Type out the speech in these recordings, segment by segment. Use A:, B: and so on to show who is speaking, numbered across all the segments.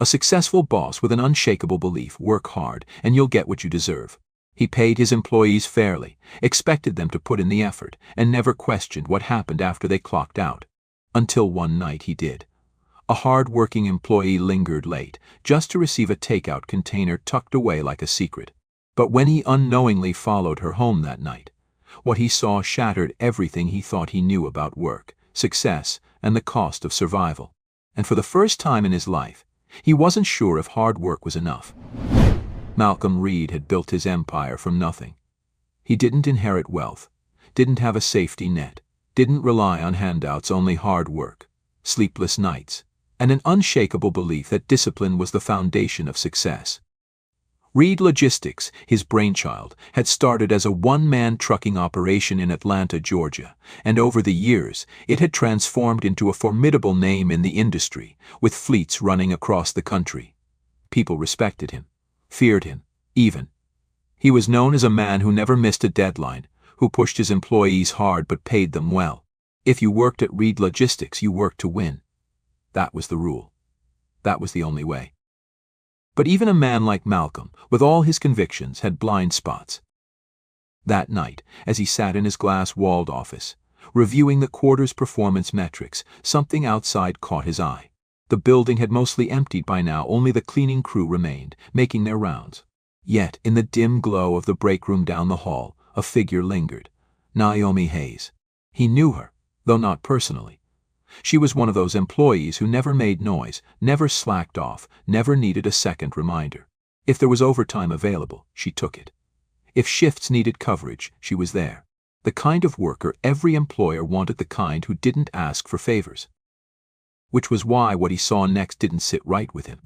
A: A successful boss with an unshakable belief: work hard and you'll get what you deserve. He paid his employees fairly, expected them to put in the effort, and never questioned what happened after they clocked out. Until one night he did. A hard-working employee lingered late, just to receive a takeout container tucked away like a secret. But when he unknowingly followed her home that night, what he saw shattered everything he thought he knew about work, success, and the cost of survival. And for the first time in his life, he wasn't sure if hard work was enough. Malcolm Reed had built his empire from nothing. He didn't inherit wealth, didn't have a safety net, didn't rely on handouts, only hard work, sleepless nights, and an unshakable belief that discipline was the foundation of success. Reed Logistics, his brainchild, had started as a one-man trucking operation in Atlanta, Georgia, and over the years it had transformed into a formidable name in the industry, with fleets running across the country. People respected him, feared him, even. He was known as a man who never missed a deadline, who pushed his employees hard but paid them well. If you worked at Reed Logistics, you worked to win. That was the rule. That was the only way. But even a man like Malcolm, with all his convictions, had blind spots. That night, as he sat in his glass-walled office, reviewing the quarter's performance metrics, something outside caught his eye. The building had mostly emptied by now, only the cleaning crew remained, making their rounds. Yet, in the dim glow of the break room down the hall, a figure lingered: Naomi Hayes. He knew her, though not personally. She was one of those employees who never made noise, never slacked off, never needed a second reminder. If there was overtime available, she took it. If shifts needed coverage, she was there. The kind of worker every employer wanted, the kind who didn't ask for favors. Which was why what he saw next didn't sit right with him.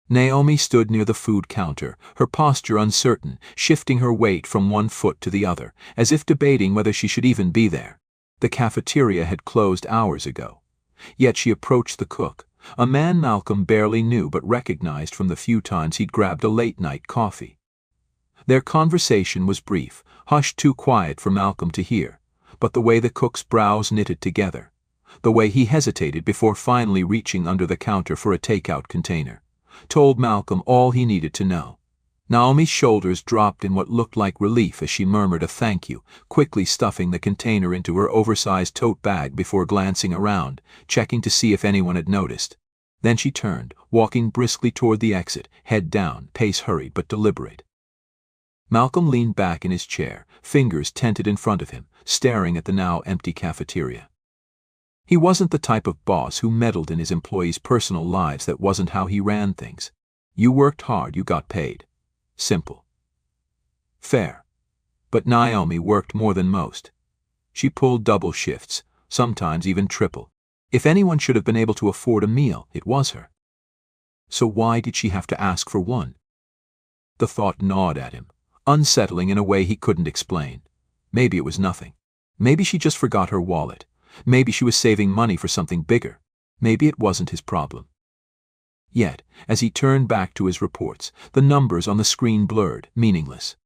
A: Naomi stood near the food counter, her posture uncertain, shifting her weight from one foot to the other, as if debating whether she should even be there. The cafeteria had closed hours ago. Yet she approached the cook, a man Malcolm barely knew but recognized from the few times he'd grabbed a late-night coffee. Their conversation was brief, hushed, too quiet for Malcolm to hear, but the way the cook's brows knitted together, the way he hesitated before finally reaching under the counter for a takeout container, told Malcolm all he needed to know. Naomi's shoulders dropped in what looked like relief as she murmured a thank you, quickly stuffing the container into her oversized tote bag before glancing around, checking to see if anyone had noticed. Then she turned, walking briskly toward the exit, head down, pace hurried but deliberate. Malcolm leaned back in his chair, fingers tented in front of him, staring at the now empty cafeteria. He wasn't the type of boss who meddled in his employees' personal lives. That wasn't how he ran things. You worked hard, you got paid. Simple. Fair. But Naomi worked more than most. She pulled double shifts, sometimes even triple. If anyone should have been able to afford a meal, it was her. So why did she have to ask for one? The thought gnawed at him, unsettling in a way he couldn't explain. Maybe it was nothing. Maybe she just forgot her wallet. Maybe she was saving money for something bigger. Maybe it wasn't his problem. Yet, as he turned back to his reports, the numbers on the screen blurred, meaningless.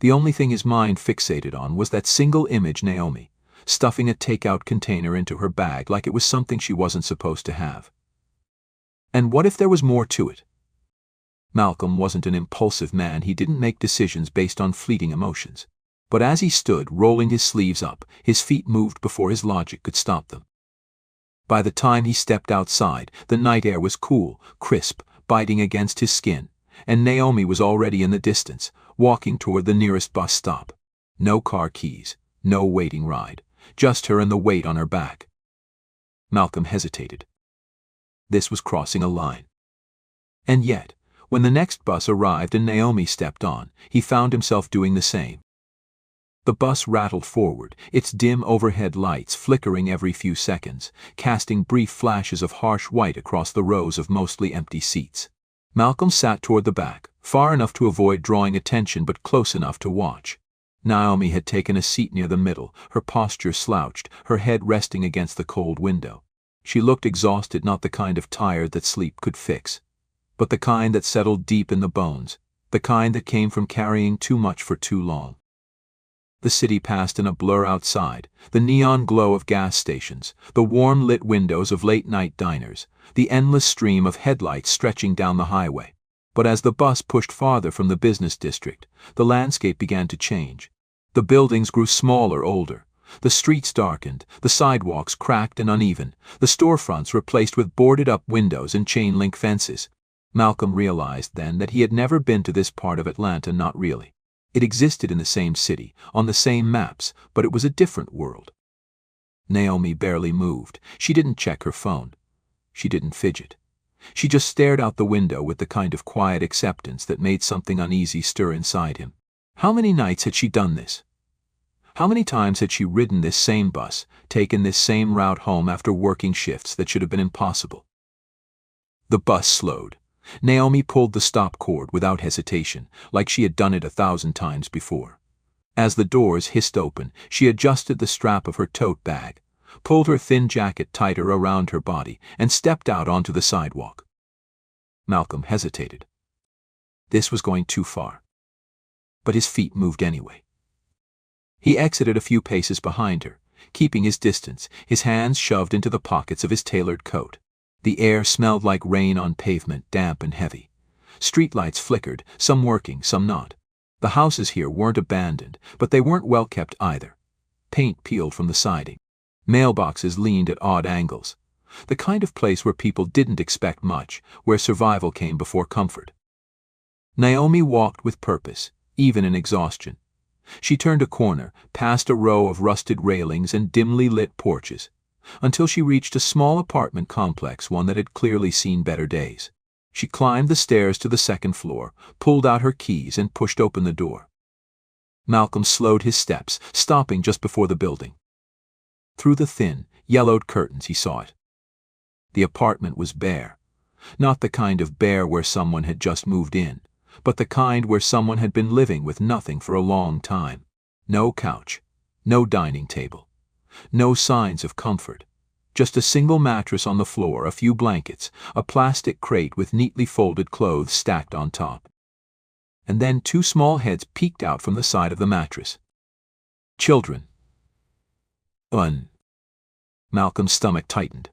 A: The only thing his mind fixated on was that single image: Naomi, stuffing a takeout container into her bag like it was something she wasn't supposed to have. And what if there was more to it? Malcolm wasn't an impulsive man. He didn't make decisions based on fleeting emotions. But as he stood, rolling his sleeves up, his feet moved before his logic could stop them. By the time he stepped outside, the night air was cool, crisp, biting against his skin, and Naomi was already in the distance, walking toward the nearest bus stop. No car keys, no waiting ride, just her and the weight on her back. Malcolm hesitated. This was crossing a line. And yet, when the next bus arrived and Naomi stepped on, he found himself doing the same. The bus rattled forward, its dim overhead lights flickering every few seconds, casting brief flashes of harsh white across the rows of mostly empty seats. Malcolm sat toward the back, far enough to avoid drawing attention but close enough to watch. Naomi had taken a seat near the middle, her posture slouched, her head resting against the cold window. She looked exhausted, not the kind of tired that sleep could fix, but the kind that settled deep in the bones, the kind that came from carrying too much for too long. The city passed in a blur outside, the neon glow of gas stations, the warm-lit windows of late-night diners, the endless stream of headlights stretching down the highway. But as the bus pushed farther from the business district, the landscape began to change. The buildings grew smaller, older. The streets darkened, the sidewalks cracked and uneven, the storefronts replaced with boarded-up windows and chain-link fences. Malcolm realized then that he had never been to this part of Atlanta, not really. It existed in the same city, on the same maps, but it was a different world. Naomi barely moved. She didn't check her phone. She didn't fidget. She just stared out the window with the kind of quiet acceptance that made something uneasy stir inside him. How many nights had she done this? How many times had she ridden this same bus, taken this same route home after working shifts that should have been impossible? The bus slowed. Naomi pulled the stop cord without hesitation, like she had done it 1,000 times before. As the doors hissed open, she adjusted the strap of her tote bag, pulled her thin jacket tighter around her body, and stepped out onto the sidewalk. Malcolm hesitated. This was going too far. But his feet moved anyway. He exited a few paces behind her, keeping his distance, his hands shoved into the pockets of his tailored coat. The air smelled like rain on pavement, damp and heavy. Streetlights flickered, some working, some not. The houses here weren't abandoned, but they weren't well kept either. Paint peeled from the siding. Mailboxes leaned at odd angles. The kind of place where people didn't expect much, where survival came before comfort. Naomi walked with purpose, even in exhaustion. She turned a corner, past a row of rusted railings and dimly lit porches, until she reached a small apartment complex, one that had clearly seen better days. She climbed the stairs to the second floor, pulled out her keys, and pushed open the door. Malcolm slowed his steps, stopping just before the building. Through the thin, yellowed curtains he saw it. The apartment was bare. Not the kind of bare where someone had just moved in, but the kind where someone had been living with nothing for a long time. No couch, no dining table, no signs of comfort. Just a single mattress on the floor, a few blankets, a plastic crate with neatly folded clothes stacked on top. And then 2 small heads peeked out from the side of the mattress. Children. Malcolm's stomach tightened.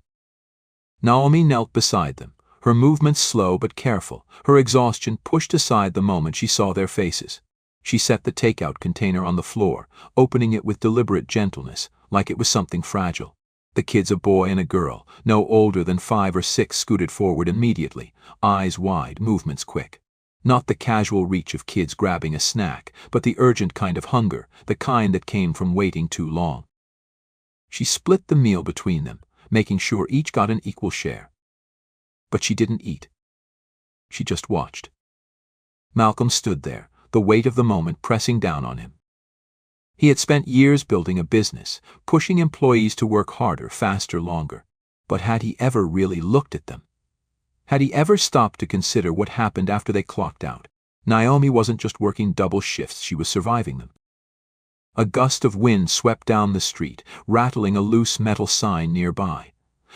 A: Naomi knelt beside them, her movements slow but careful, her exhaustion pushed aside the moment she saw their faces. She set the takeout container on the floor, opening it with deliberate gentleness, like it was something fragile. The kids, a boy and a girl, no older than 5 or 6, scooted forward immediately, eyes wide, movements quick. Not the casual reach of kids grabbing a snack, but the urgent kind of hunger, the kind that came from waiting too long. She split the meal between them, making sure each got an equal share. But she didn't eat. She just watched. Malcolm stood there, the weight of the moment pressing down on him. He had spent years building a business, pushing employees to work harder, faster, longer. But had he ever really looked at them? Had he ever stopped to consider what happened after they clocked out? Naomi wasn't just working double shifts, she was surviving them. A gust of wind swept down the street, rattling a loose metal sign nearby.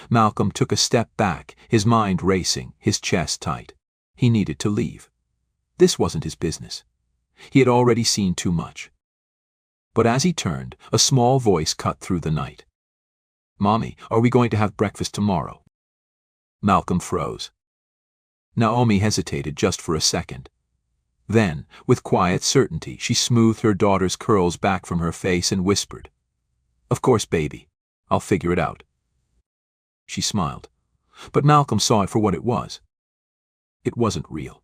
A: Malcolm took a step back, his mind racing, his chest tight. He needed to leave. This wasn't his business. He had already seen too much. But as he turned, a small voice cut through the night. "Mommy, are we going to have breakfast tomorrow?" Malcolm froze. Naomi hesitated just for a second. Then, with quiet certainty, she smoothed her daughter's curls back from her face and whispered, "Of course, baby. I'll figure it out." She smiled, but Malcolm saw it for what it was. It wasn't real.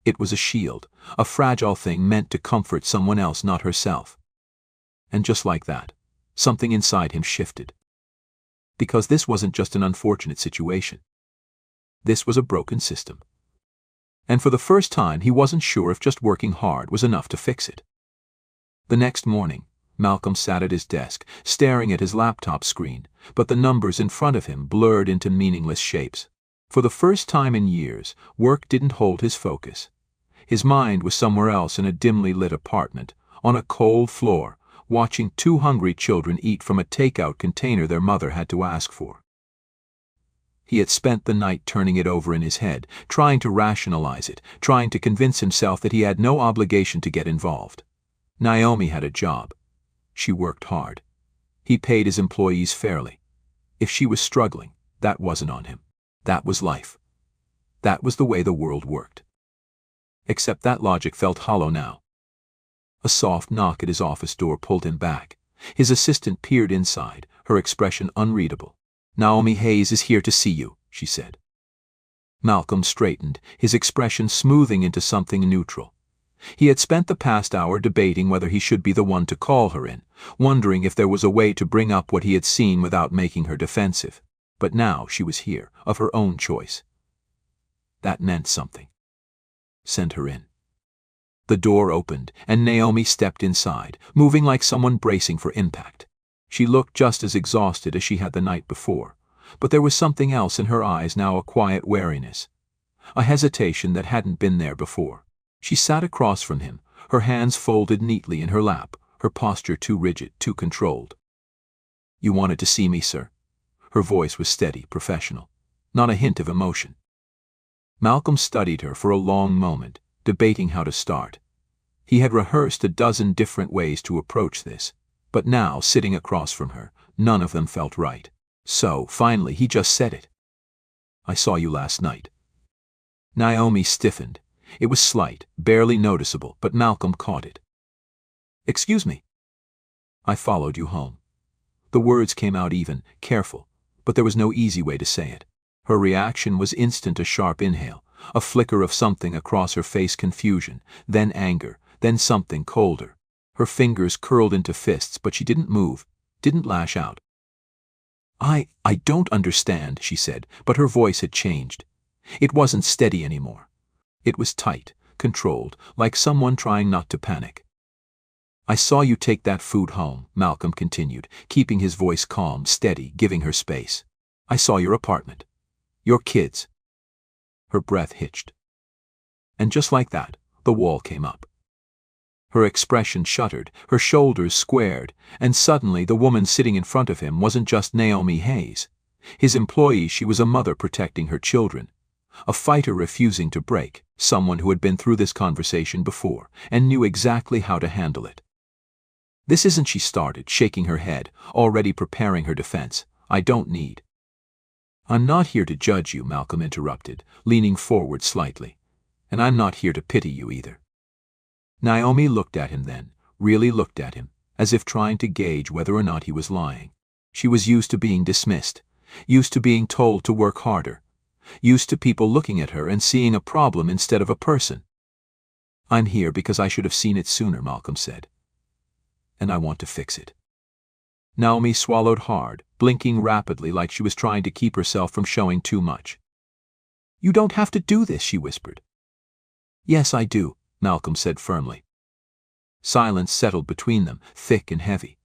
A: It was a shield, a fragile thing meant to comfort someone else, not herself. And just like that, something inside him shifted. Because this wasn't just an unfortunate situation. This was a broken system. And for the first time, he wasn't sure if just working hard was enough to fix it. The next morning, Malcolm sat at his desk, staring at his laptop screen, but the numbers in front of him blurred into meaningless shapes. For the first time in years, work didn't hold his focus. His mind was somewhere else, in a dimly lit apartment, on a cold floor, watching 2 hungry children eat from a takeout container their mother had to ask for. He had spent the night turning it over in his head, trying to rationalize it, trying to convince himself that he had no obligation to get involved. Naomi had a job. She worked hard. He paid his employees fairly. If she was struggling, that wasn't on him. That was life. That was the way the world worked. Except that logic felt hollow now. A soft knock at his office door pulled him back. His assistant peered inside, her expression unreadable. "Naomi Hayes is here to see you," she said. Malcolm straightened, his expression smoothing into something neutral. He had spent the past hour debating whether he should be the one to call her in, wondering if there was a way to bring up what he had seen without making her defensive. But now she was here, of her own choice. That meant something. Send her in. The door opened, and Naomi stepped inside, moving like someone bracing for impact. She looked just as exhausted as she had the night before, but there was something else in her eyes now, a quiet wariness, a hesitation that hadn't been there before. She sat across from him, her hands folded neatly in her lap, her posture too rigid, too controlled. "You wanted to see me, sir?" Her voice was steady, professional, not a hint of emotion. Malcolm studied her for a long moment, debating how to start. He had rehearsed a dozen different ways to approach this, but now, sitting across from her, none of them felt right. So, finally, he just said it. "I saw you last night." Naomi stiffened. It was slight, barely noticeable, but Malcolm caught it. "Excuse me." "I followed you home." The words came out even, careful, but there was no easy way to say it. Her reaction was instant, a sharp inhale, a flicker of something across her face, confusion, then anger, then something colder. Her fingers curled into fists, but she didn't move, didn't lash out. I don't understand," she said, but her voice had changed. It wasn't steady anymore. It was tight, controlled, like someone trying not to panic. "I saw you take that food home," Malcolm continued, keeping his voice calm, steady, giving her space. "I saw your apartment. Your kids." Her breath hitched. And just like that, the wall came up. Her expression shuttered, her shoulders squared, and suddenly the woman sitting in front of him wasn't just Naomi Hayes. His employee, she was a mother protecting her children. A fighter refusing to break, someone who had been through this conversation before and knew exactly how to handle it. "This isn't," she started, shaking her head, already preparing her defense. "I don't need." "I'm not here to judge you," Malcolm interrupted, leaning forward slightly. "And I'm not here to pity you either." Naomi looked at him then, really looked at him, as if trying to gauge whether or not he was lying. She was used to being dismissed, used to being told to work harder, used to people looking at her and seeing a problem instead of a person. "I'm here because I should have seen it sooner," Malcolm said. "And I want to fix it." Naomi swallowed hard, blinking rapidly like she was trying to keep herself from showing too much. "You don't have to do this," she whispered. "Yes, I do," Malcolm said firmly. Silence settled between them, thick and heavy.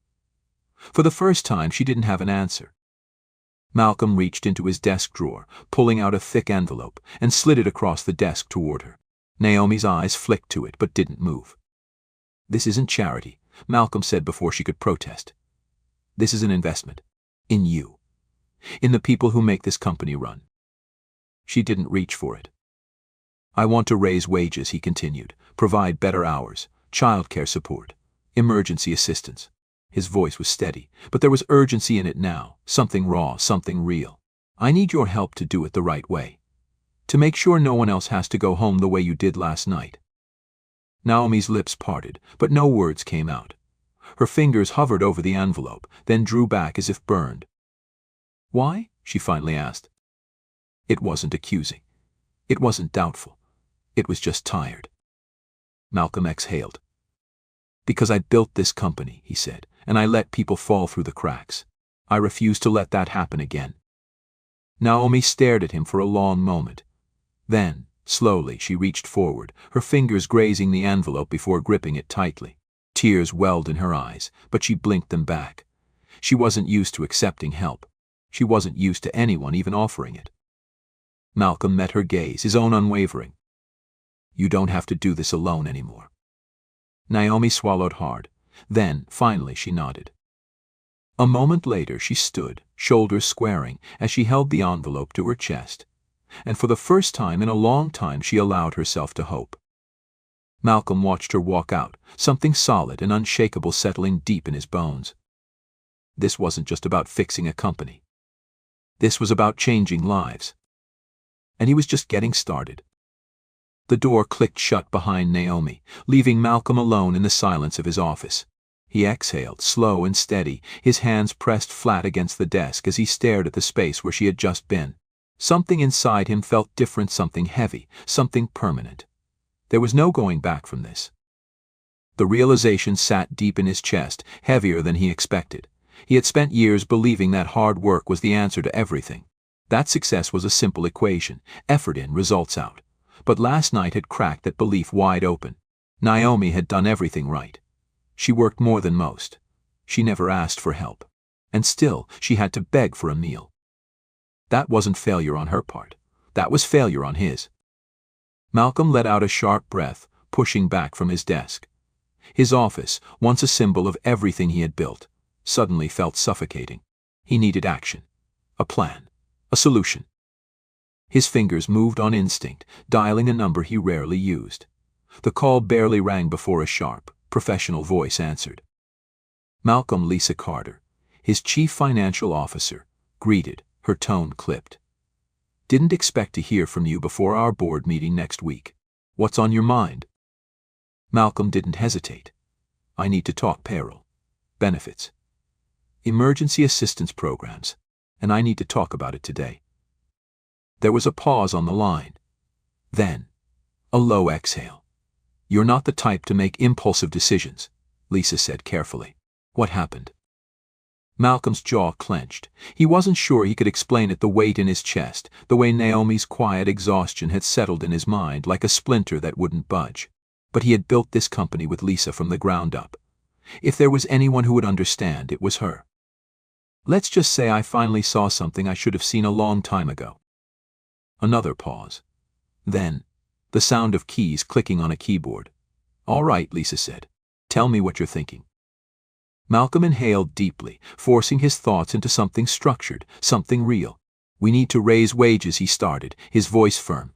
A: For the first time, she didn't have an answer. Malcolm reached into his desk drawer, pulling out a thick envelope, and slid it across the desk toward her. Naomi's eyes flicked to it, but didn't move. "This isn't charity," Malcolm said before she could protest. "This is an investment. In you. In the people who make this company run." She didn't reach for it. "I want to raise wages," he continued, "provide better hours, childcare support, emergency assistance." His voice was steady, but there was urgency in it now, something raw, something real. "I need your help to do it the right way. To make sure no one else has to go home the way you did last night." Naomi's lips parted, but no words came out. Her fingers hovered over the envelope, then drew back as if burned. "Why?" she finally asked. It wasn't accusing. It wasn't doubtful. It was just tired. Malcolm exhaled. "Because I built this company," he said, "and I let people fall through the cracks. I refuse to let that happen again." Naomi stared at him for a long moment. Then, slowly, she reached forward, her fingers grazing the envelope before gripping it tightly. Tears welled in her eyes, but she blinked them back. She wasn't used to accepting help. She wasn't used to anyone even offering it. Malcolm met her gaze, his own unwavering. "You don't have to do this alone anymore." Naomi swallowed hard. Then, finally, she nodded. A moment later, she stood, shoulders squaring, as she held the envelope to her chest. And for the first time in a long time, she allowed herself to hope. Malcolm watched her walk out, something solid and unshakable settling deep in his bones. This wasn't just about fixing a company. This was about changing lives. And he was just getting started. The door clicked shut behind Naomi, leaving Malcolm alone in the silence of his office. He exhaled, slow and steady, his hands pressed flat against the desk as he stared at the space where she had just been. Something inside him felt different, something heavy, something permanent. There was no going back from this. The realization sat deep in his chest, heavier than he expected. He had spent years believing that hard work was the answer to everything. That success was a simple equation, effort in, results out. But last night had cracked that belief wide open. Naomi had done everything right. She worked more than most. She never asked for help. And still, she had to beg for a meal. That wasn't failure on her part. That was failure on his. Malcolm let out a sharp breath, pushing back from his desk. His office, once a symbol of everything he had built, suddenly felt suffocating. He needed action. A plan. A solution. His fingers moved on instinct, dialing a number he rarely used. The call barely rang before a sharp, professional voice answered. Malcolm Lisa Carter, his chief financial officer, greeted, her tone clipped. Didn't expect to hear from you before our board meeting next week. What's on your mind? Malcolm didn't hesitate. I need to talk payroll, benefits, emergency assistance programs, and I need to talk about it today. There was a pause on the line. Then, a low exhale. You're not the type to make impulsive decisions, Lisa said carefully. What happened? Malcolm's jaw clenched. He wasn't sure he could explain it, the weight in his chest, the way Naomi's quiet exhaustion had settled in his mind like a splinter that wouldn't budge. But he had built this company with Lisa from the ground up. If there was anyone who would understand, it was her. Let's just say I finally saw something I should have seen a long time ago. Another pause. Then, the sound of keys clicking on a keyboard. All right, Lisa said. Tell me what you're thinking. Malcolm inhaled deeply, forcing his thoughts into something structured, something real. We need to raise wages, he started, his voice firm.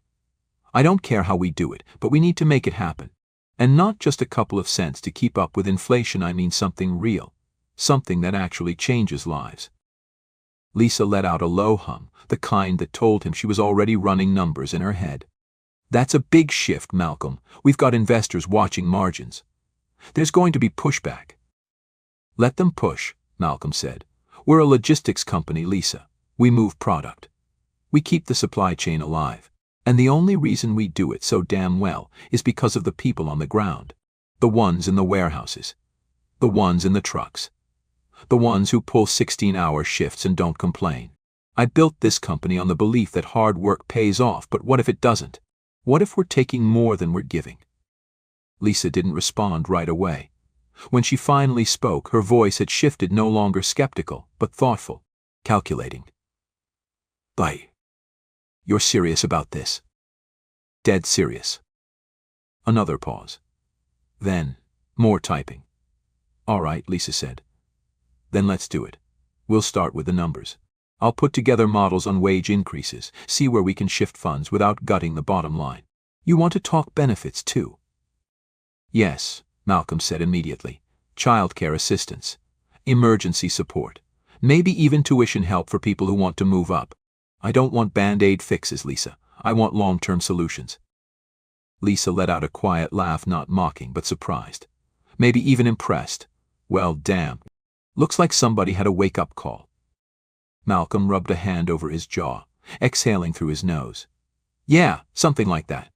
A: I don't care how we do it, but we need to make it happen. And not just a couple of cents to keep up with inflation, I mean something real. Something that actually changes lives. Lisa let out a low hum, the kind that told him she was already running numbers in her head. That's a big shift, Malcolm. We've got investors watching margins. There's going to be pushback. Let them push, Malcolm said. We're a logistics company, Lisa. We move product. We keep the supply chain alive. And the only reason we do it so damn well is because of the people on the ground. The ones in the warehouses. The ones in the trucks. The ones who pull 16-hour shifts and don't complain. I built this company on the belief that hard work pays off, but what if it doesn't? What if we're taking more than we're giving? Lisa didn't respond right away. When she finally spoke, her voice had shifted, no longer skeptical, but thoughtful, calculating. Bye. You're serious about this? Dead serious. Another pause. Then, more typing. All right, Lisa said. Then let's do it. We'll start with the numbers. I'll put together models on wage increases, see where we can shift funds without gutting the bottom line. You want to talk benefits too? Yes, Malcolm said immediately. Childcare assistance, emergency support, maybe even tuition help for people who want to move up. I don't want band-aid fixes, Lisa. I want long-term solutions. Lisa let out a quiet laugh, not mocking but surprised. Maybe even impressed. Well, damn. Looks like somebody had a wake-up call. Malcolm rubbed a hand over his jaw, exhaling through his nose. Yeah, something like that.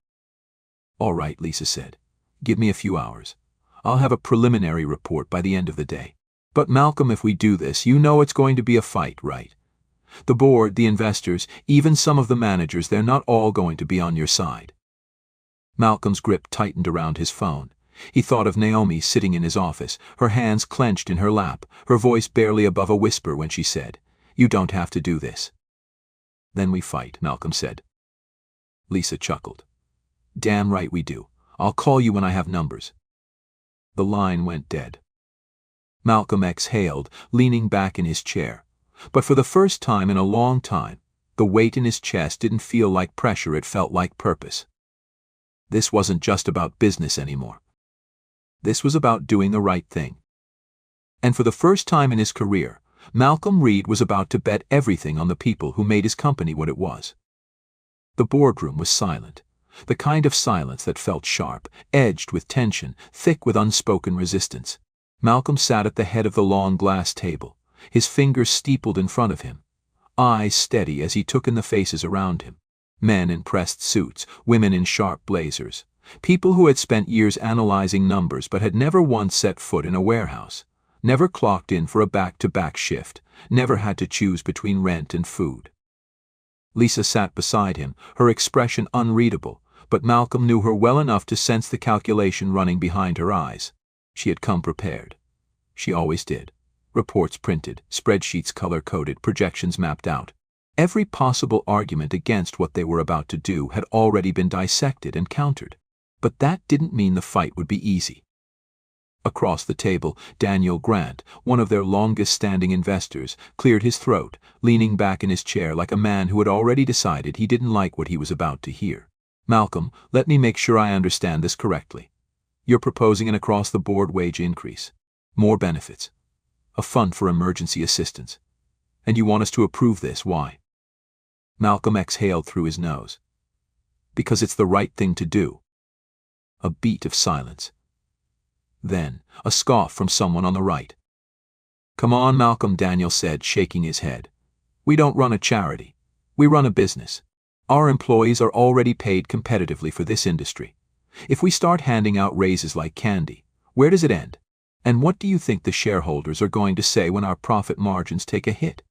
A: All right, Lisa said. Give me a few hours. I'll have a preliminary report by the end of the day. But Malcolm, if we do this, you know it's going to be a fight, right? The board, the investors, even some of the managers, they're not all going to be on your side. Malcolm's grip tightened around his phone. He thought of Naomi sitting in his office, her hands clenched in her lap, her voice barely above a whisper when she said, "You don't have to do this." Then we fight, Malcolm said. Lisa chuckled. Damn right we do. I'll call you when I have numbers. The line went dead. Malcolm exhaled, leaning back in his chair. But for the first time in a long time, the weight in his chest didn't feel like pressure, it felt like purpose. This wasn't just about business anymore. This was about doing the right thing. And for the first time in his career, Malcolm Reed was about to bet everything on the people who made his company what it was. The boardroom was silent, the kind of silence that felt sharp, edged with tension, thick with unspoken resistance. Malcolm sat at the head of the long glass table, his fingers steepled in front of him, eyes steady as he took in the faces around him. Men in pressed suits, women in sharp blazers, people who had spent years analyzing numbers but had never once set foot in a warehouse, never clocked in for a back-to-back shift, never had to choose between rent and food. Lisa sat beside him, her expression unreadable, but Malcolm knew her well enough to sense the calculation running behind her eyes. She had come prepared. She always did. Reports printed, spreadsheets color-coded, projections mapped out. Every possible argument against what they were about to do had already been dissected and countered. But that didn't mean the fight would be easy. Across the table, Daniel Grant, one of their longest-standing investors, cleared his throat, leaning back in his chair like a man who had already decided he didn't like what he was about to hear. "Malcolm, let me make sure I understand this correctly. You're proposing an across-the-board wage increase, more benefits, a fund for emergency assistance, and you want us to approve this. Why?" Malcolm exhaled through his nose. "Because it's the right thing to do." A beat of silence. Then, a scoff from someone on the right. "Come on, Malcolm," Daniel said, shaking his head. "We don't run a charity. We run a business. Our employees are already paid competitively for this industry. If we start handing out raises like candy, where does it end? And what do you think the shareholders are going to say when our profit margins take a hit?"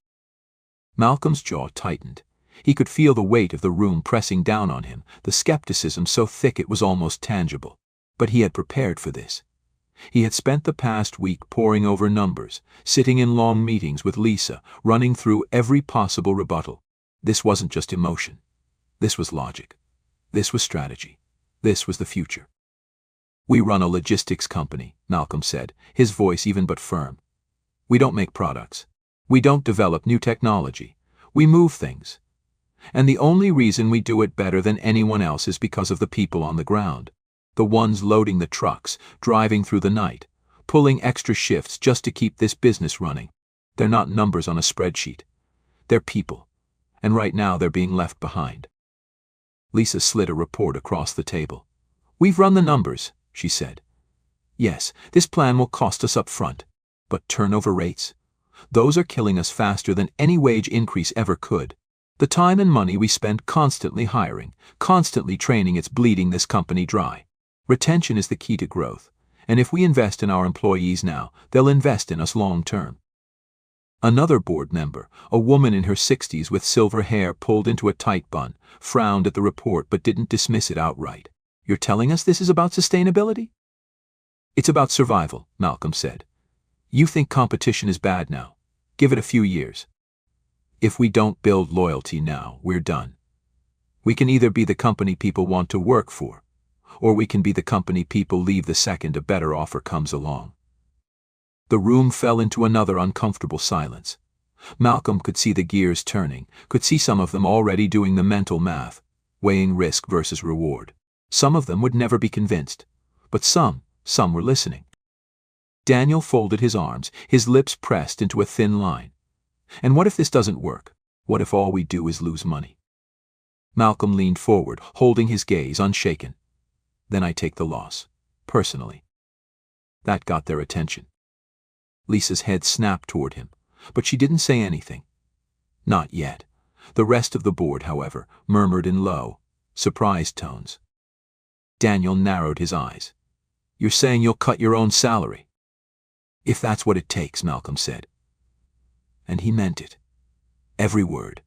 A: Malcolm's jaw tightened. He could feel the weight of the room pressing down on him, the skepticism so thick it was almost tangible. But he had prepared for this. He had spent the past week poring over numbers, sitting in long meetings with Lisa, running through every possible rebuttal. This wasn't just emotion. This was logic. This was strategy. This was the future. "We run a logistics company," Malcolm said, his voice even but firm. "We don't make products. We don't develop new technology. We move things. And the only reason we do it better than anyone else is because of the people on the ground. The ones loading the trucks, driving through the night, pulling extra shifts just to keep this business running. They're not numbers on a spreadsheet. They're people. And right now they're being left behind." Lisa slid a report across the table. "We've run the numbers," she said. "Yes, this plan will cost us up front. But turnover rates? Those are killing us faster than any wage increase ever could. The time and money we spend constantly hiring, constantly training, it's bleeding this company dry. Retention is the key to growth, and if we invest in our employees now, they'll invest in us long term." Another board member, a woman in her 60s with silver hair pulled into a tight bun, frowned at the report but didn't dismiss it outright. "You're telling us this is about sustainability?" "It's about survival," Malcolm said. "You think competition is bad now. Give it a few years. If we don't build loyalty now, we're done. We can either be the company people want to work for, or we can be the company people leave the second a better offer comes along." The room fell into another uncomfortable silence. Malcolm could see the gears turning, could see some of them already doing the mental math, weighing risk versus reward. Some of them would never be convinced, but some were listening. Daniel folded his arms, his lips pressed into a thin line. "And what if this doesn't work? What if all we do is lose money?" Malcolm leaned forward, holding his gaze unshaken. "Then I take the loss, personally." That got their attention. Lisa's head snapped toward him, but she didn't say anything. Not yet. The rest of the board, however, murmured in low, surprised tones. Daniel narrowed his eyes. "You're saying you'll cut your own salary?" "If that's what it takes," Malcolm said. And he meant it. Every word.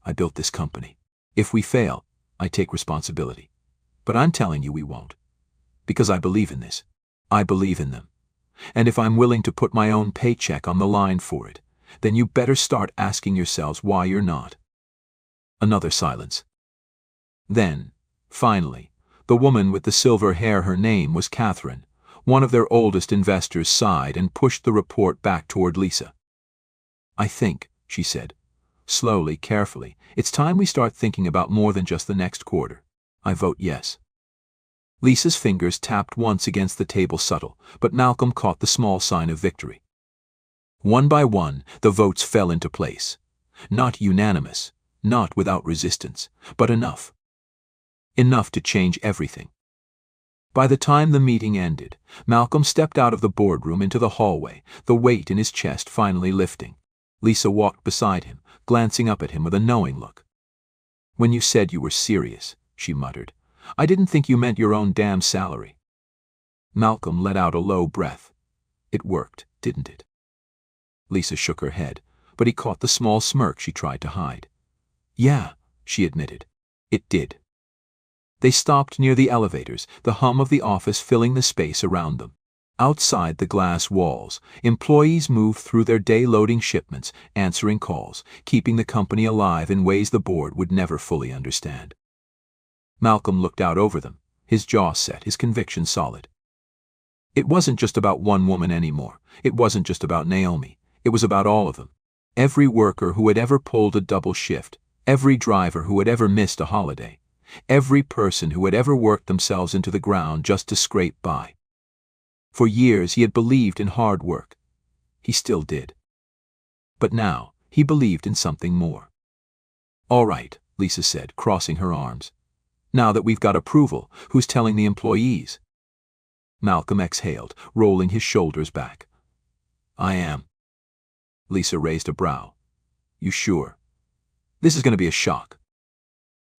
A: "I built this company. If we fail, I take responsibility. But I'm telling you we won't. Because I believe in this. I believe in them. And if I'm willing to put my own paycheck on the line for it, then you better start asking yourselves why you're not." Another silence. Then, finally, the woman with the silver hair, her name was Catherine, one of their oldest investors, sighed and pushed the report back toward Lisa. "I think," she said, slowly, carefully, "it's time we start thinking about more than just the next quarter. I vote yes." Lisa's fingers tapped once against the table, subtle, but Malcolm caught the small sign of victory. One by one, the votes fell into place. Not unanimous, Not without resistance, but enough. Enough to change everything. By the time the meeting ended, Malcolm stepped out of the boardroom into the hallway, the weight in his chest finally lifting. Lisa walked beside him, glancing up at him with a knowing look. "When you said you were serious," she muttered, "I didn't think you meant your own damn salary." Malcolm let out a low breath. It worked, didn't it? Lisa shook her head, but he caught the small smirk she tried to hide. "Yeah," she admitted. "It did." They stopped near the elevators, the hum of the office filling the space around them. Outside the glass walls, employees moved through their day loading shipments, answering calls, keeping the company alive in ways the board would never fully understand. Malcolm looked out over them, his jaw set, his conviction solid. It wasn't just about one woman anymore. It wasn't just about Naomi. It was about all of them. Every worker who had ever pulled a double shift, every driver who had ever missed a holiday, every person who had ever worked themselves into the ground just to scrape by. For years he had believed in hard work. He still did. But now he believed in something more. "All right," Lisa said, crossing her arms. "Now that we've got approval, who's telling the employees?" Malcolm exhaled, rolling his shoulders back. "I am." Lisa raised a brow. "You sure? This is going to be a shock."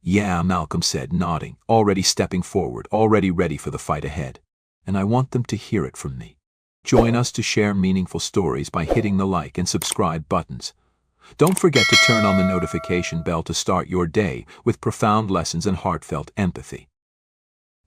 A: "Yeah," Malcolm said, nodding, already stepping forward, already ready for the fight ahead. "And I want them to hear it from me." Join us to share meaningful stories by hitting the like and subscribe buttons. Don't forget to turn on the notification bell to start your day with profound lessons and heartfelt empathy.